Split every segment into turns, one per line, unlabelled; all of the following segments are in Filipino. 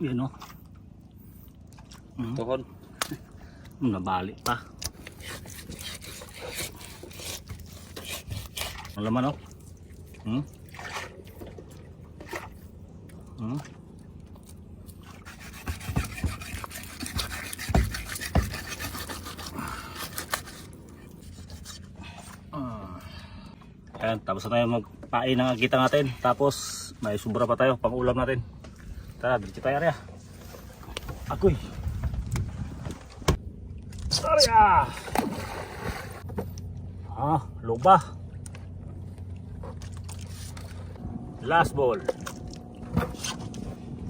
Yan o.
Tuhod.
Nabalik pa. Ang laman o. Ayan, tapos na tayo magpain ng agita natin. Tapos may sobra pa tayo pang ulam natin. Tara, dito tayo area. Agoy. Area. Loba. Last ball.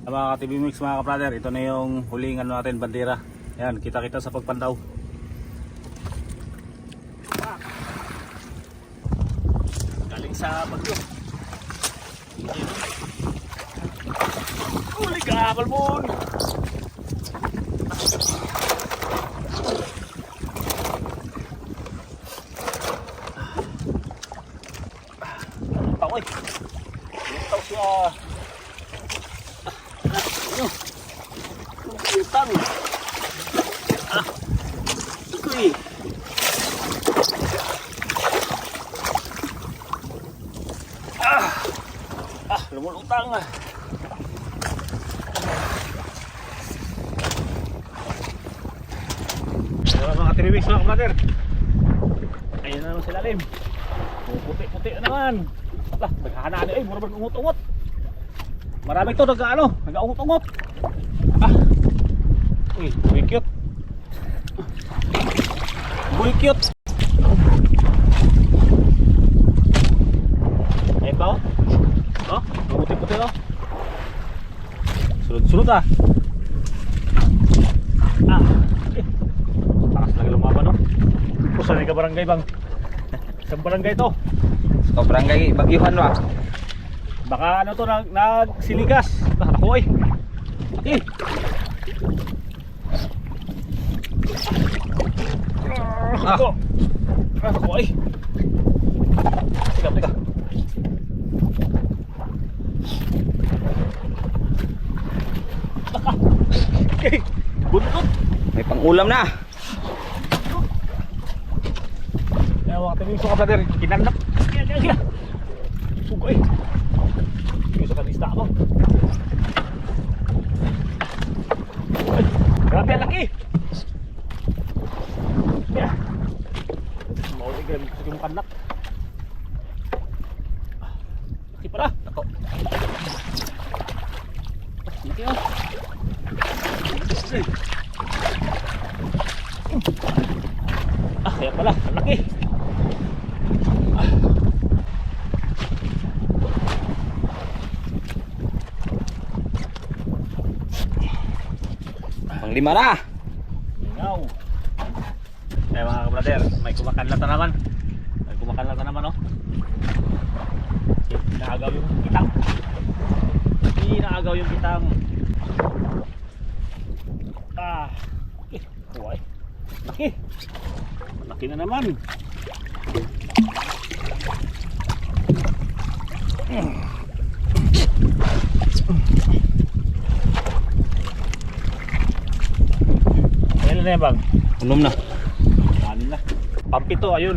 Mga ka-TV Mix, mga ka-brother, ito na yung huling ano natin, bandera. Ayan, kita-kita sa pagpandaw. Galing sa bagyo. Huli ka, Balbon! Tawoy! Taw siya! Ano? Utang! Ikoy! Lumulutang! Mga TV Mix, mga brother, ayun na naman sila lim. Puti-puti na naman. Naghahanaan eh, mura bang ungot-ungot. Marami ito nag-ungot-ungot. Uy, buhay cute. Buhay cute. Ayun ba o? Puti-puti o. Sunod-sunod takas lagi lumaban o. Saan ka barangay bang? Isang barangay to.
O barangay Bagyuhan ba?
Baka ano to, nagsilikas. Ako ay. Ako ay. Teka. Okay. Buntot.
May pang-ulam na.
Mga TV Mix, mga brother, kinanap. Kaya. Sugoy. Ito sa kanista ako. Ay, grabe ang laki. Kaya. Maulig grabe gusto yung kanak. Laki pala. Ako. Laki o. Kaya pala, ang laki.
Pang-5 na.
Mingaw. Kaya mga brother, may kumakanlat na naman. Oh. Inaagaw yung kitang. Buhay. Laki. Laki na naman. Ayan na yan bang?
Unom na.
Kanin na. Pampito, ayun.